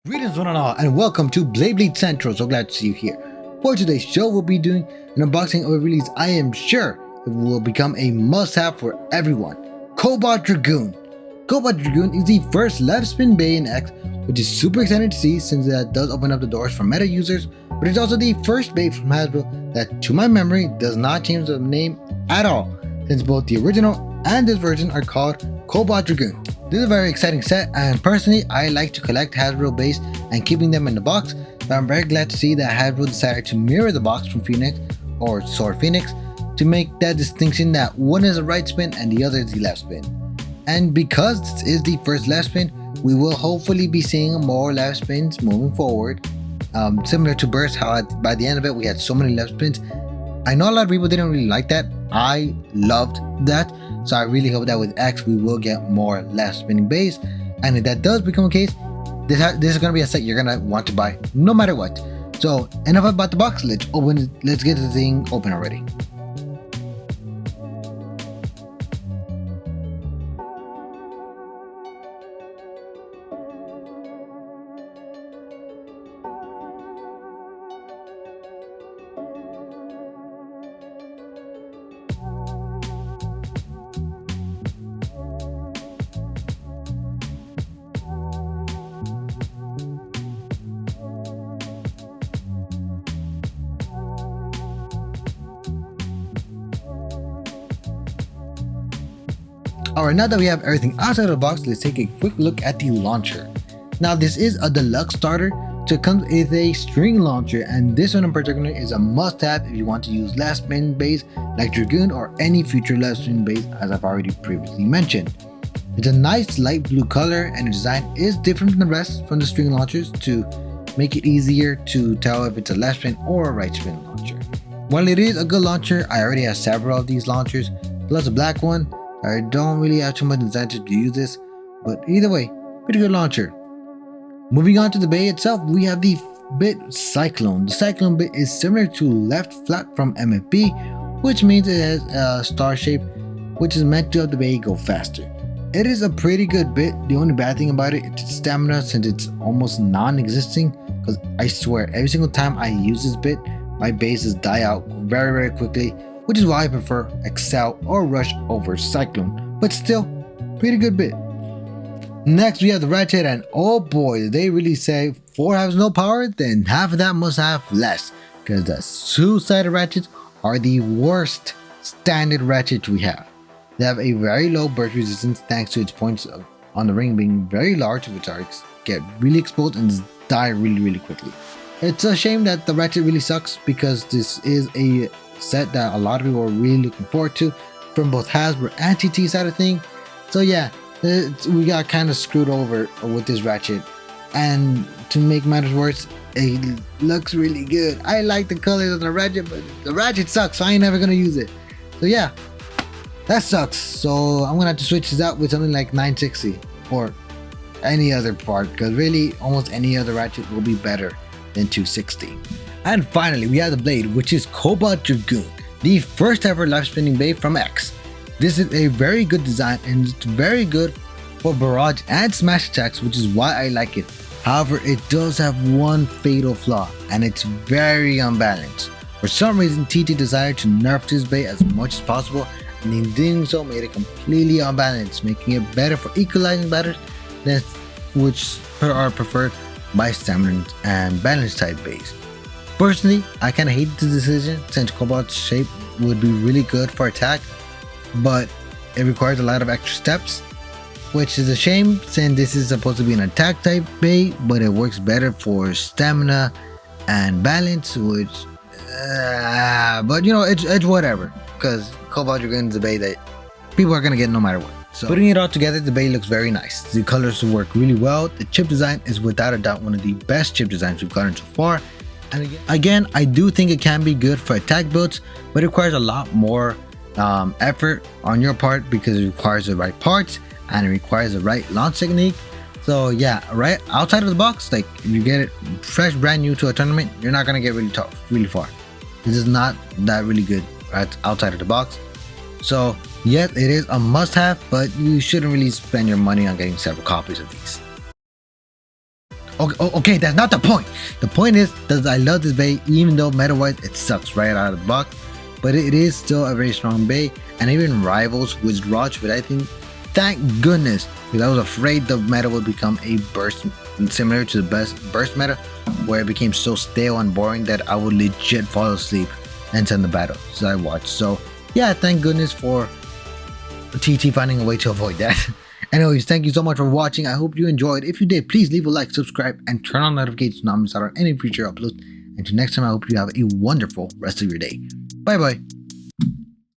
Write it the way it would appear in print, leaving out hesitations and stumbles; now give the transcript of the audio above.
Greetings one and all, and welcome to Beyblade Central. So glad to see you here. For today's show, we'll be doing an unboxing of a release I am sure it will become a must-have for everyone. Cobalt Dragoon. Cobalt Dragoon is the first left spin bay in X, which is super exciting to see since that does open up the doors for meta users, but it's also the first bay from Hasbro that, to my memory, does not change the name at all, since both the original and this version are called Cobalt Dragoon. This is a very exciting set, and personally I like to collect Hasbro bays and keeping them in the box, but I'm very glad to see that Hasbro decided to mirror the box from Phoenix or Sword Phoenix to make that distinction that one is a right spin and the other is the left spin. And because this is the first left spin, we will hopefully be seeing more left spins moving forward. Similar to Burst, how by the end of it we had so many left spins. I know a lot of people didn't really like that. I loved that. So I really hope that with X we will get more left spinning bays. And if that does become a case, this is going to be a set you're going to want to buy no matter what. So enough about the box. Let's get the thing open already. Alright, now that we have everything outside of the box, let's take a quick look at the launcher. Now this is a deluxe starter, so it comes with a string launcher, and this one in particular is a must-have if you want to use left spin bays like Dragoon or any future left spin bays, as I've already previously mentioned. It's a nice light blue color, and the design is different from the rest from the string launchers to make it easier to tell if it's a left spin or a right spin launcher. While it is a good launcher, I already have several of these launchers, plus a black one. I don't really have too much incentive to use this, but either way, pretty good launcher. Moving on to the bay itself, we have the bit Cyclone. The Cyclone bit is similar to left flat from MFB, which means it has a star shape, which is meant to help the bay go faster. It is a pretty good bit. The only bad thing about it is its stamina, since it's almost non-existing, because I swear every single time I use this bit, my bases die out very quickly, which is why I prefer Excel or Rush over Cyclone, but still, pretty good bit. Next we have the Ratchet, and oh boy, did they really say 4 has no power, then half of that must have less, because the two-sided Ratchets are the worst standard Ratchets we have. They have a very low burst resistance thanks to its points on the ring being very large, which get really exposed and die really quickly. It's a shame that the Ratchet really sucks, because this is a set that a lot of people are really looking forward to from both Hasbro and TT side of thing. So yeah, we got kind of screwed over with this Ratchet, and to make matters worse, it looks really good. I like the colors of the Ratchet, but the Ratchet sucks, so I ain't never gonna use it. So yeah, that sucks. So I'm gonna have to switch this out with something like 960 or any other part, because really almost any other Ratchet will be better than 260. And finally, we have the blade, which is Cobalt Dragoon, the first ever live spinning blade from X. This is a very good design, and it's very good for barrage and smash attacks, which is why I like it. However, it does have one fatal flaw, and it's very unbalanced. For some reason, TT decided to nerf this blade as much as possible, and in doing so made it completely unbalanced, making it better for equalizing batters than which are preferred by stamina and balance type bays. Personally, I kinda hate this decision, since Cobalt's shape would be really good for attack, but it requires a lot of extra steps, which is a shame since this is supposed to be an attack type bay, but it works better for stamina and balance, which, but you know, it's whatever, because Cobalt Dragoon is a bay that people are gonna get no matter what. So putting it all together, the bay looks very nice. The colors work really well. The chip design is without a doubt one of the best chip designs we've gotten so far. And again, I do think it can be good for attack builds, but it requires a lot more effort on your part, because it requires the right parts and it requires the right launch technique. So yeah, right outside of the box, like if you get it fresh, brand new to a tournament, you're not gonna get really far. This is not that really good right outside of the box. So yes, it is a must-have, but you shouldn't really spend your money on getting several copies of these. Okay, that's not the point. The point is that I love this bay, even though meta-wise it sucks right out of the box, but it is still a very strong bay, and even rivals with Raj. But I think, thank goodness, because I was afraid the meta would become a burst, similar to the best burst meta, where it became so stale and boring that I would legit fall asleep and send the battle. So I watched. So yeah, thank goodness for TT finding a way to avoid that. Anyways, thank you so much for watching. I hope you enjoyed. If you did, please leave a like, subscribe, and turn on notifications to not miss out on any future uploads. Until next time, I hope you have a wonderful rest of your day. Bye bye.